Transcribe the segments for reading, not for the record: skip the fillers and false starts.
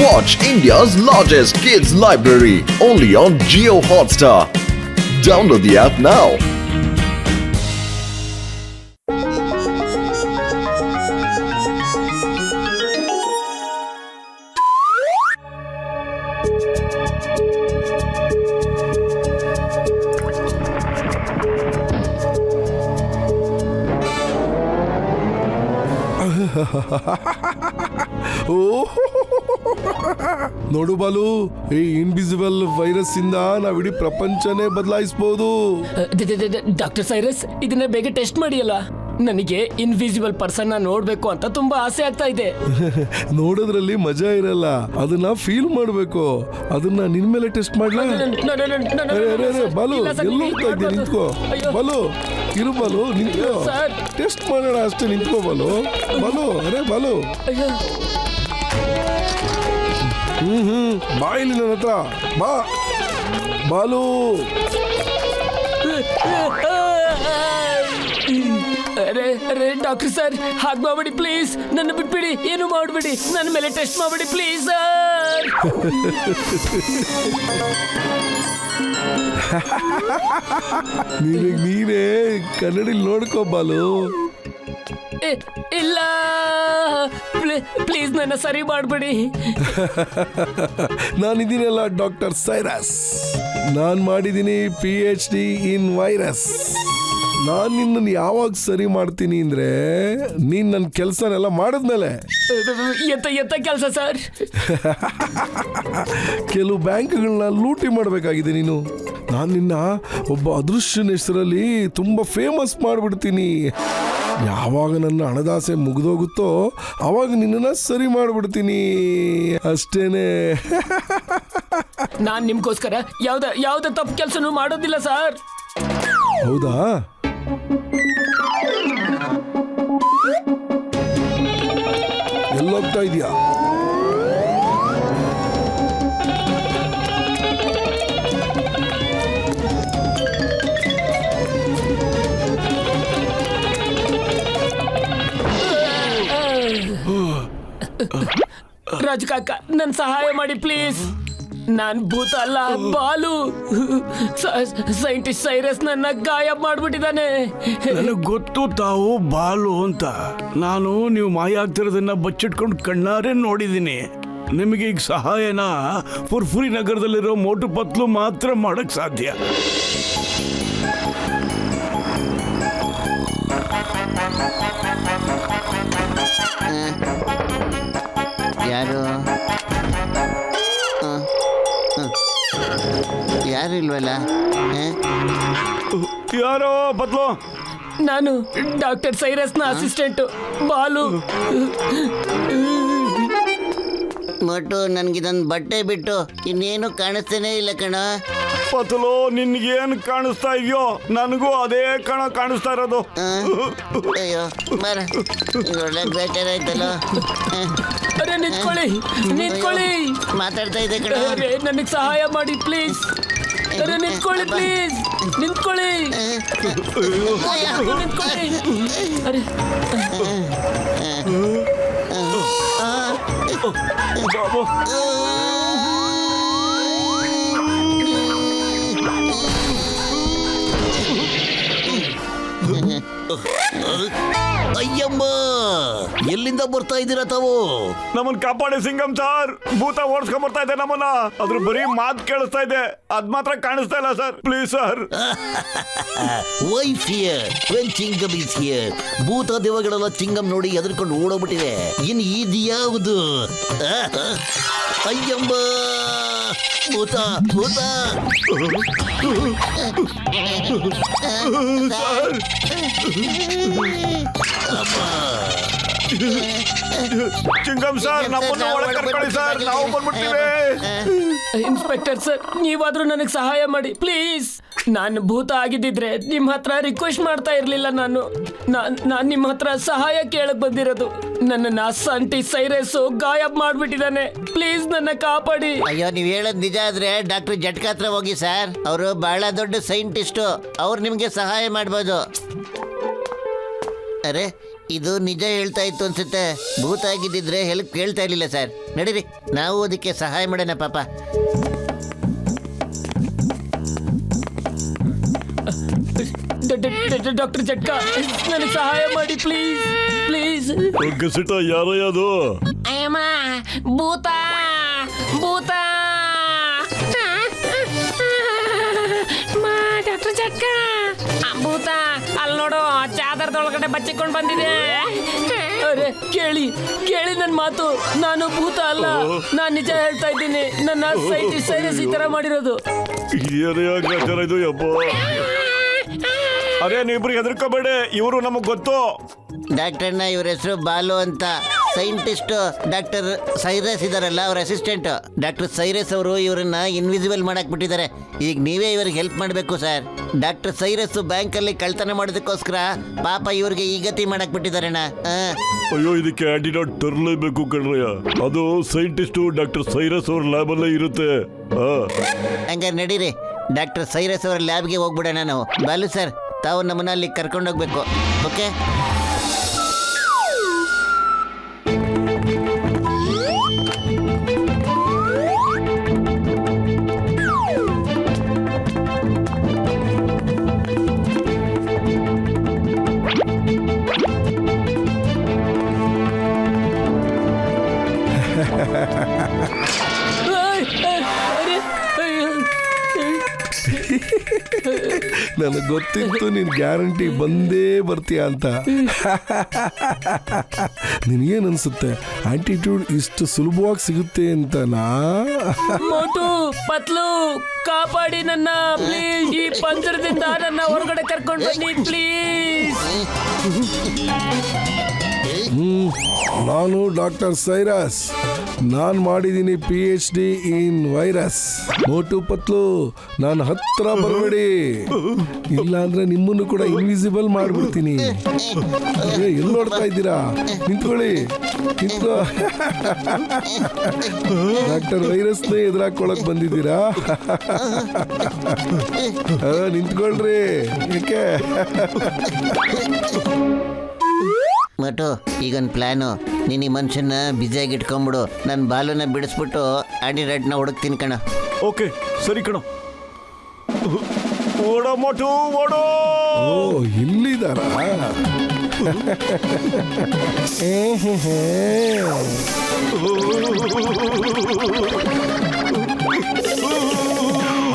Watch India's largest kids library only on Jio Hotstar. Download the app now. ನೋಡು ಬಾಲು, ಈ invisible virus ಇಂದ ನಾವ್ ಇಡೀ ಪ್ರಪಂಚನೇ ಬದಲಾಯಿಸಬಹುದು. ಡಾಕ್ಟರ್ ಸೈರಸ್, ಇದನ್ನ ಬೇಗ ಟೆಸ್ಟ್ ಮಾಡಿ ಅಲ್ಲ. ನನಗೆ ಇನ್ವಿಸಿಬಲ್ ಪರ್ಸನ್ ನೋಡ್ಬೇಕು ಅಂತ ತುಂಬಾ ಆಸೆ ಆಗ್ತಾ ಇದೆ. ನೋಡೋದ್ರಲ್ಲಿ ಮಜಾ ಇರಲ್ಲ, ಅದನ್ನ ಫೀಲ್ ಮಾಡ್ಬೇಕು. ಅದನ್ನ ನಿನ್ ಮೇಲೆ ಟೆಸ್ಟ್ ಮಾಡ್ಲಾ? ಬಾಲು, ಎಲ್ಲ ಹೋಗ್ತಾ ಇದ್ದೆ, ನಿಂತ್ಕೋ. ಬಾಲು, ಇರು ಬಾಲು, ನಿಂತ್ಕೋ. ಟೆಸ್ಟ್ ಮಾಡೋಣ ಅಷ್ಟೇ, ನಿಂತ್ಕೋ ಬಾಲು. ಬಾಲು, ಅರೆ ಬಾಲು, ಬಾ ಇಲ್ಲಿ ನನ್ನ ಹತ್ರ ಬಾ. ಬಾಲು, ಅರೆ ಡಾಕ್ಟರ್ ಸರ್, ಹಾಗೆ ಮಾಡ್ಬೇಡಿ ಪ್ಲೀಸ್. ನನ್ನ ಬಿಟ್ಬಿಡಿ, ಏನು ಮಾಡ್ಬೇಡಿ. ನನ್ನ ಮೇಲೆ ಟೆಸ್ಟ್ ಮಾಡ್ಬೇಡಿ ಪ್ಲೀಸ್ ಸರ್. ನೀನೇ ಕನ್ನಡಿ ನೋಡ್ಕೋ ಬಾಲು. ಇಲ್ಲ ಪ್ಲೀಸ್, ನನ್ನ ಸರಿ ಮಾಡ್ಬೇಡಿ. ನಾನಿದ್ದೀನಲ್ಲ ಡಾಕ್ಟರ್ ಸೈರಸ್. ನಾನ್ ಮಾಡಿದ್ದೀನಿ PhD ಇನ್ ವೈರಸ್. ನಾನ್ ನಿನ್ನನ್ನು ಯಾವಾಗ ಸರಿ ಮಾಡ್ತೀನಿ ಅಂದ್ರೆ ನೀನ್ ನನ್ನ ಕೆಲಸನೆಲ್ಲ ಮಾಡಿದ್ಮೇಲೆ. ಎಂತ ಕೆಲಸ ಸರ್? ಕೆಲವು ಬ್ಯಾಂಕ್ಗಳನ್ನ ಲೂಟಿ ಮಾಡಬೇಕಾಗಿದೆ ನೀನು. ನಾನು ನಿನ್ನ ಒಬ್ಬ ಅದೃಶ್ಯನ ಹೆಸರಲ್ಲಿ ತುಂಬಾ ಫೇಮಸ್ ಮಾಡಿಬಿಡ್ತೀನಿ. ಯಾವಾಗ ನನ್ನ ಹಣದಾಸೆ ಮುಗಿದೋಗುತ್ತೋ ಅವಾಗ ನಿನ್ನನ್ನು ಸರಿ ಮಾಡಿಬಿಡ್ತೀನಿ ಅಷ್ಟೇನೆ. ನಾನ್ ನಿಮ್ಗೋಸ್ಕರ ಯಾವ್ದ ತಪ್ಪು ಕೆಲಸನೂ ಮಾಡೋದಿಲ್ಲ ಸರ್. ಹೌದಾ? ಎಲ್ಲೋಗ್ತಾ ಇದೀಯಾ? ರಾಜ್ ಕಾಕ, ನನ್ ಸಹಾಯ ಮಾಡಿ ಪ್ಲೀಸ್. ನಾನ್ ಭೂತ ಅಲ್ಲ, ಬಾಲು. ಸೈಂಟಿಸ್ಟ್ ಸೈರಸ್ ನನ್ನ ಗಾಯಬ್ ಮಾಡ್ಬಿಟ್ಟಿದ್ದಾನೆ. ನನಗೆ ಗೊತ್ತು ತಾವು ಬಾಲು ಅಂತ. ನಾನು ನೀವು ಮಾಯ ಆಗ್ತಿರೋದನ್ನ ಬಚ್ಚಿಟ್ಕೊಂಡು ಕಣ್ಣಾರೆ ನೋಡಿದ್ದೀನಿ. ನಿಮಗೆ ಈಗ ಸಹಾಯನ ಫುರ್ಫುರಿ ನಗರದಲ್ಲಿರೋ ಮೋಟು ಪತ್ಲು ಮಾತ್ರ ಮಾಡಕ್ ಸಾಧ್ಯ. ಯಾರು ಯಾರು ಇಲ್ವಲ್ಲ? ಯಾರೋ ಪತ್ಲು? ನಾನು ಡಾಕ್ಟರ್ ಸೈರಸ್ನ ಅಸಿಸ್ಟೆಂಟ್ ಬಾಲು. ಮೊಟ್ಟು, ನನ್ಗಿದೊಂದು ಬಟ್ಟೆ ಬಿಟ್ಟು ಇನ್ನೇನು ಕಾಣಿಸ್ತೇನೆ ಇಲ್ಲ ಕಣ. ಪತ್ಲು, ನಿನ್ಗೇನು ಕಾಣಿಸ್ತಾ ಇದೆಯೋ ನನಗೂ ಅದೇ ಕಣ ಕಾಣಿಸ್ತಾ ಇರೋದು. ಅಯ್ಯೋ ಬರ, ಒಳ್ಳೆ ಬೇಟರ್ ಆಯ್ತಲ್ಲ. ಅರೆ ನಿಂತ್ಕೊಳ್ಳಿ. ಮಾತಾಡ್ತಾ ಇದೆ ಕಣ. ನನಗೆ ಸಹಾಯ ಮಾಡಿ ಪ್ಲೀಸ್. ಅರೆ ನಿಂತ್ಕೊಳ್ಳಿ ಪ್ಲೀಸ್, ನಿಂತ್ಕೊಳ್ಳಿ. ಅರೆ ಬಾಬು, ಅಯ್ಯಮ್ಮ, ಎಲ್ಲಿಂದ ಬರ್ತಾ ಇದ್ದೀರಾ ತಾವು? ನಮ್ಮನ್ ಕಾಪಾಡಿ ಸಿಂಗಂ ಸರ್. ಭೂತ ಓಡಿಸ್ಕೊಂಡ್ ಬರ್ತಾ ಇದೆ ನಮ್ಮನ್ನ. ಅದ್ರ ಬರೀ ಮಾತು ಕೇಳಿಸ್ತಾ ಇದೆ, ಅದ್ ಮಾತ್ರ ಕಾಣಿಸ್ತಾ ಇಲ್ಲ sir. Please sir. Why fear when Chingam is here. ಭೂತ ದೇವಗಳೆಲ್ಲ ಚಿಂಗಮ್ ನೋಡಿ ಎದ್ರಕೊಂಡು ಓಡೋಗ್ಬಿಟ್ಟಿವೆ. ಇನ್ ಇದ್ಯಾವುದು? ಅಯ್ಯಮ್ಮ, ಭೂತ ಭೂತ. ಚಿಂಗಂ ಸರ್, ನಮ್ಮನ್ನ ಒಳಗೆ ಕರ್ಕೊಳ್ಳಿ ಸರ್, ನಾವು ಬಂದ್ಬಿಡ್ತೀವಿ. ಇನ್ಸ್ಪೆಕ್ಟರ್ ಸರ್, ನೀವಾದ್ರೂ ನನಗೆ ಸಹಾಯ ಮಾಡಿ ಪ್ಲೀಸ್. ನಾನು ಭೂತ ಆಗಿದ್ದಿದ್ರೆ ನಿಮ್ಮ ಹತ್ರ ರಿಕ್ವೆಸ್ಟ್ ಮಾಡ್ತಾ ಇರ್ಲಿಲ್ಲ. ನಾನು ನಿಮ್ಮ ಹತ್ರ ಸಹಾಯ ಕೇಳಕ್ ಬಂದಿರೋದು. ನನ್ನ ಸೈಂಟಿಸ್ಟ್ ಸೈರಸ್ ಗಾಯಬ್ ಮಾಡ್ಬಿಟ್ಟಿದ್ದಾನೆ. ಪ್ಲೀಸ್ ನನ್ನ ಕಾಪಾಡಿ. ಅಯ್ಯೋ, ನೀವ್ ಹೇಳೋದ್ ನಿಜ ಆದ್ರೆ ಡಾಕ್ಟರ್ ಜಟ್ಕ ಹತ್ರ ಹೋಗಿ ಸರ್. ಅವರು ಬಹಳ ದೊಡ್ಡ ಸೈಂಟಿಸ್ಟ್, ಅವ್ರು ನಿಮ್ಗೆ ಸಹಾಯ ಮಾಡ್ಬೋದು. ಅರೆ, ಇದು ನಿಜ ಹೇಳ್ತಾ ಇತ್ತು ಅನ್ಸುತ್ತೆ. ಭೂತ ಆಗಿದ್ದಿದ್ರೆ ಹೆಲ್ಪ್ ಕೇಳ್ತಾ ಇರ್ಲಿಲ್ಲ ಸರ್. ನಡೀರಿ, ನಾವು ಅದಕ್ಕೆ ಸಹಾಯ ಮಾಡೋಣ ಪಾಪ. ಡಾಕ್ಟರ್ ಜಟ್ಕ, ನನಗೆ ಸಹಾಯ ಮಾಡಿ ಪ್ಲೀಸ್ ಪ್ಲೀಸ್. ಗಸಿಟ ಯಾರಯ್ಯ ಅದು? ಅಯ್ಯಮ್ಮ, ಭೂತ ಭೂತ. ಡಾಕ್ಟರ್ ಜಟ್ಕ, ಭೂತ ಅಲ್ಲಿ ನೋಡು, ಚಾದರದೊಳಗಡೆ ಬಚ್ಚಿಕೊಂಡು ಬಂದಿದೆ. ಅರೆ ಕೇಳಿ ಕೇಳಿ ನನ್ನ ಮಾತು, ನಾನು ಭೂತ ಅಲ್ಲ, ನಾನು ನಿಜ ಹೇಳ್ತಾ ಇದ್ದೀನಿ. ನನ್ನ ಸೈರಸ್ ಈ ತರ ಮಾಡಿರೋದು. ಇದು ಯಪ್ಪ. ಅರೆ ನೀವಿಬ್ರು ಹೆದರ್ಕೋಬೇಡಿ, ಇವರು ನಮಗ್ ಗೊತ್ತು. ಡಾಕ್ಟರ್ನ ಇವ್ರ ಹೆಸರು ಬಾಲು ಅಂತ. ಸೈಂಟಿಸ್ಟ್ ಡಾಕ್ಟರ್ ಸೈರಸ್ ಇದಾರಲ್ಲ, ಅವ್ರ ಅಸಿಸ್ಟೆಂಟ್. ಡಾಕ್ಟರ್ ಸೈರಸ್ ಅವರು ಇವರನ್ನ ಇನ್ವಿಸಿಬಲ್ ಮಾಡಕ್ ಬಿಟ್ಟಿದ್ದಾರೆ. ಈಗ ನೀವೇ ಇವ್ರಿಗೆ ಹೆಲ್ಪ್ ಮಾಡಬೇಕು ಸರ್. ಡಾಕ್ಟರ್ ಸೈರಸ್ ಬ್ಯಾಂಕಲ್ಲಿ ಕಳ್ತನ ಮಾಡೋದಕ್ಕೋಸ್ಕರ ಪಾಪ ಇವ್ರಿಗೆ ಈ ಗತಿ ಮಾಡಕ್ ಬಿಟ್ಟಿದಾರಣ್ಣ. ಅಯ್ಯೋ, ಇದಕ್ಕೆ ಆಂಟಿಡಾಟ್ ತರಲೇಬೇಕು ಕಣ್ರಯ್ಯ. ಅದು ಸೈಂಟಿಸ್ಟ್ ಡಾಕ್ಟರ್ ಸೈರಸ್ ಅವ್ರ ಲ್ಯಾಬ್ ಅಲ್ಲೇ ಇರುತ್ತೆ. ಹಂಗಾರೆ ನಡೀರಿ, ಡಾಕ್ಟರ್ ಸೈರಸ್ ಅವರ ಲ್ಯಾಬ್ಗೆ ಹೋಗ್ಬಿಡೋಣ ನಾವು. ಬಾಲು ಸರ್, ತಾವು ನಮ್ಮನ್ನ ಅಲ್ಲಿ ಕರ್ಕೊಂಡೋಗ್ಬೇಕು. ಓಕೆ? ನನಗೆ ಗೊತ್ತಿತ್ತು ನೀನು ಗ್ಯಾರಂಟಿ ಬಂದೇ ಬರ್ತೀಯ ಅಂತ. ನಿನಗೇನು ಅನ್ಸುತ್ತೆ, ಆಂಟಿಟ್ಯೂಡ್ ಇಷ್ಟು ಸುಲಭವಾಗಿ ಸಿಗುತ್ತೆ ಅಂತನಾ? ಮೋಟು ಪತ್ಲು, ಕಾಪಾಡಿ ನನ್ನ ಪ್ಲೀಸ್. ಈ ಪಂಜರದಿಂದ ನನ್ನ ಹೊರಗಡೆ ಕರ್ಕೊಂಡು ಬನ್ನಿ ಪ್ಲೀಸ್. ನಾನು ಡಾಕ್ಟರ್ ಸೈರಸ್. ನಾನು ಮಾಡಿದ್ದೀನಿ PhD ಇನ್ ವೈರಸ್. ಮೋಟು ಪತ್ಲು, ನಾನು ಹತ್ರ ಬರಬೇಡಿ, ಇಲ್ಲಾಂದ್ರೆ ನಿಮ್ಮನ್ನು ಕೂಡ ಇನ್ವಿಸಿಬಲ್ ಮಾಡ್ಬಿಡ್ತೀನಿ. ಎಲ್ಲಿ ನೋಡ್ತಾ ಇದ್ದೀರಾ? ನಿಂತ್ಕೊಳ್ಳಿ, ನಿಂತ್ಕೋ. ಡಾಕ್ಟರ್ ವೈರಸ್ನ ಎದುರಾಕೊಳಕ್ ಬಂದಿದ್ದೀರಾ? ನಿಂತ್ಕೊಳ್ರಿ. ಯಾಕೆ? ಮಟು, ಈಗೊಂದು ಪ್ಲಾನು. ನೀನು ಈ ಮನುಷ್ಯನ ಬ್ಯುಸಿಯಾಗಿ ಇಟ್ಕೊಂಬಿಡು. ನನ್ನ ಬಾಲುನ ಬಿಡಿಸ್ಬಿಟ್ಟು ಆಂಟಿಡಾಟ್ನ ಹುಡುಕ್ತೀನಿ ಕಣ. ಓಕೆ, ಸರಿ ಕಣ. ಓಡೋ ಮೋಟು, ಓಡೋ. ಓ, ಇಲ್ಲಿದಾರ?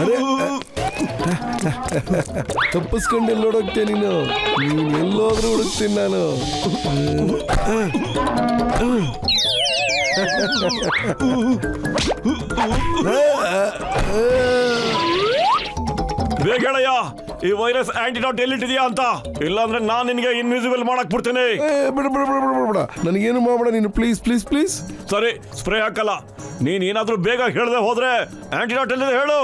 ಅರೆ, ತಪ್ಪಿಸ್ಕೊಂಡು ಎಲ್ಲಿ ಹುಡುಕ್ತೆ ನೀನು? ಎಲ್ಲೋದ್ರೂ ಹುಡುಕ್ತೀನಿ ನಾನು. ಬೇಗ ಹೇಳಯ್ಯ, ಈ ವೈರಸ್ ಆಂಟಿಡಾಟ್ ಎಲ್ಲಿಟ್ಟಿದ್ಯಾ ಅಂತ. ಇಲ್ಲಾಂದ್ರೆ ನಾನು ನಿನಗೆ ಇನ್ವಿಸಿಬಲ್ ಮಾಡಕ್ ಬಿಡ್ತೇನೆ. ಬಿಡ ಬಿಡ ಬಿಡ ಬಿಡ ಬಿಡ, ನನಗೇನು ಮಾಡ್ಬೇಡ ನೀನು, ಪ್ಲೀಸ್ ಪ್ಲೀಸ್ ಪ್ಲೀಸ್. ಸರಿ, ಸ್ಪ್ರೇ ಹಾಕಲ್ಲ. ನೀನ್ ಏನಾದ್ರೂ ಬೇಗ ಹೇಳ್ದೆ ಹೋದ್ರೆ ಆಂಟಿಡಾಟ್ ಎಲ್ಲಿದೆ ಹೇಳು.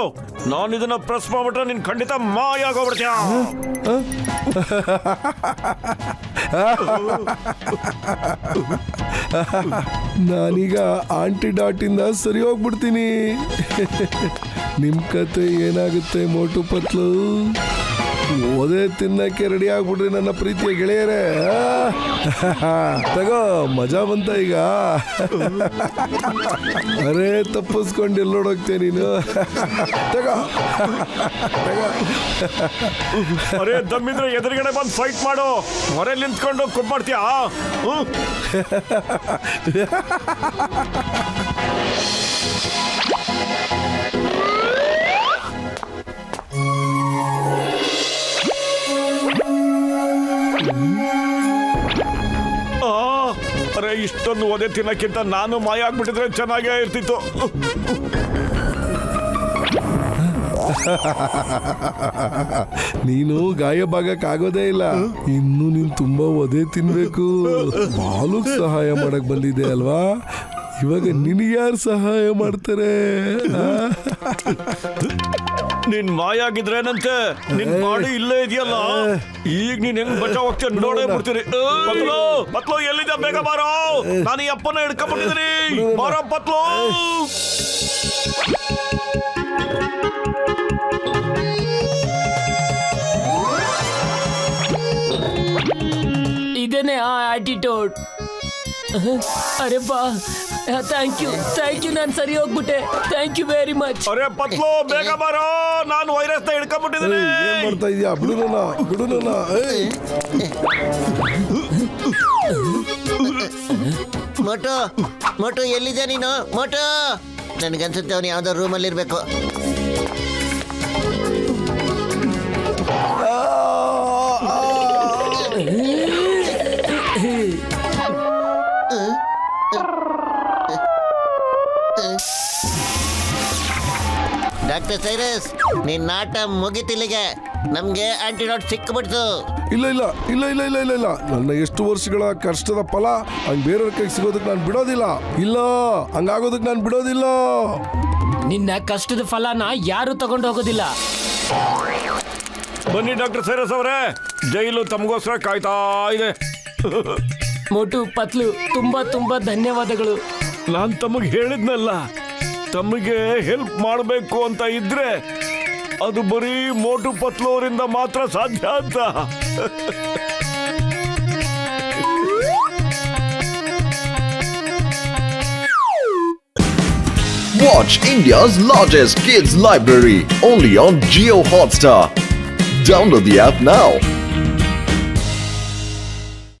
ನಾನು ಇದನ್ನ ಪ್ರೆಸ್ ಮಾಡ್ಬಿಟ್ರೆ ನೀನ್ ಖಂಡಿತ ಮಾಯ ಆಗೋಗ್ಬಿಡ್ತೀಯ. ನಾನೀಗ ಆಂಟಿಡಾಟ್ ಇಂದ ಸರಿ ಹೋಗ್ಬಿಡ್ತೀನಿ. ನಿಮ್ ಕತೆ ಏನಾಗುತ್ತೆ ಮೋಟು ಪತ್ಲು? ಓದೇ ತಿನ್ನಕ್ಕೆ ರೆಡಿ ಆಗ್ಬಿಡ್ರಿ ನನ್ನ ಪ್ರೀತಿಯ ಗೆಳೆಯರೇ. ತಗೋ, ಮಜಾ ಬಂತ ಈಗ. ಅರೇ, ತಪ್ಪಿಸ್ಕೊಂಡು ಎಲ್ಲೋಡೋಗ್ತೇ ನೀನು. ತಗೋ ತಗೋ. ಅರೇ, ದಮ್ಮಿದ್ರೆ ಎದುರುಗಡೆ ಬಂದು ಫೈಟ್ ಮಾಡು. ಹೊರೆಯಲ್ಲಿ ನಿಂತ್ಕೊಂಡು ಕೊಟ್ಟು ಮಾಡ್ತೀಯಾ? ಅರೆ, ಇಷ್ಟೊಂದು ಒದೆ ತಿನ್ನಕ್ಕಿಂತ ನಾನು ಮಾಯ ಆಗ್ಬಿಟ್ಟಿದ್ರೆ ಚೆನ್ನಾಗೇ ಇರ್ತಿತ್ತು. ನೀನು ಗಾಯಬಾಗಕ್ಕಾಗೋದೇ ಇಲ್ಲ. ಇನ್ನು ನೀನು ತುಂಬಾ ಒದೆ ತಿನ್ಬೇಕು. ಬಾಲುಗ್ ಸಹಾಯ ಮಾಡಕ್ ಬಂದಿದೆ ಅಲ್ವಾ? ಇವಾಗ ನಿನಗೆ ಯಾರು ಸಹಾಯ ಮಾಡ್ತಾರೆ? ನೀನ್ ಮಾಯ ಆಗಿದ್ರೇನಂತೆ, ನಿನ್ ಬಾಡಿ ಇಲ್ಲೇ ಇದೆಯಲ್ಲ. ಈಗ ನೀನ್ ಹೆಂಗ್ ಬಚಾವ್ ಹೋಗ್ತೀಯ ನೋಡೇ ಬಿಡ್ತೀರಿ. ಪತ್ಲು ಎಲ್ಲಿದೆ? ಬೇಗ ಬಾರೋ, ನಾನು ಈ ಅಪ್ಪನ ಹಿಡ್ಕೊಂಡ್ಬಿಟ್ಟಿದ್ದೀನಿ. ಬಾರೋ ಪತ್ಲು. ಇದೇನೆ ಆ ಆಟಿಟ್ಯೂಡ್. ಅರೆ ಬಾ, ಥ್ಯಾಂಕ್ ಯು, ನಾನು ಸರಿ ಹೋಗ್ಬಿಟ್ಟೆ. Thank you very much. ಅರೆ ಪತ್ಲು ಬೇಗ ಬರೋ, ನಾನು ವೈರಸ್ ಹಿಡ್ಕೊಂಡ್ಬಿಟ್ಟಿದ್ದೀನಿ. ಏನ್ ಮಾಡ್ತಾ ಇದೀಯಾ? ಬಿಡು ನನ್ನ. ಮೋಟು ಎಲ್ಲಿದೆ ನೀನು? ಮೋಟು, ನನಗನ್ಸುತ್ತೆ ಅವನು ಯಾವ್ದೋ ರೂಮಲ್ಲಿ ಇರ್ಬೇಕು. ಡಾಕ್ಟರ್ ಸೈರಸ್, ನಿನ್ನ ಆಟ ಮುಗಿತಿಲ್ಲಿಗೆ. ನಮ್ಗೆ ಆಂಟಿಡೋಟ್ ಸಿಕ್ಕಿಬಿಡ್ತು. ಇಲ್ಲ. ನನ್ನ ಎಷ್ಟು ವರ್ಷಗಳ ಕಷ್ಟದ ಫಲ ಹಂಗ್ ಬೇರೆಯವ್ರ ಕೈಗೆ ಸಿಗೋದಕ್ಕೆ ನಾನು ಬಿಡೋದಿಲ್ಲ. ಇಲ್ಲ, ಹಂಗಾಗೋದಕ್ಕೆ ನಾನು ಬಿಡೋದಿಲ್ಲ. ನಿನ್ನ ಕಷ್ಟದ ಫಲನ ಯಾರು ತಗೊಂಡು ಹೋಗೋದಿಲ್ಲ. ಬನ್ನಿ ಡಾಕ್ಟರ್ ಸೈರಸ್ ಅವರೇ, ಜೈಲು ತಮಗೋಸ್ಕರ ಕಾಯ್ತಾ ಇದೆ. ಮೋಟು, ಪತ್ಲು, ತುಂಬಾ ಧನ್ಯವಾದಗಳು. ನಾನು ತಮಗೆ ಹೇಳಿದ್ನಲ್ಲ, ತಮಗೆ ಹೆಲ್ಪ್ ಮಾಡಬೇಕು ಅಂತ ಇದ್ರೆ ಅದು ಬರೀ ಮೋಟು ಪತ್ಲು ಅವರಿಂದ ಮಾತ್ರ ಸಾಧ್ಯ ಅಂತ. Watch India's largest kids library only on Geo Hotstar. Download the app now.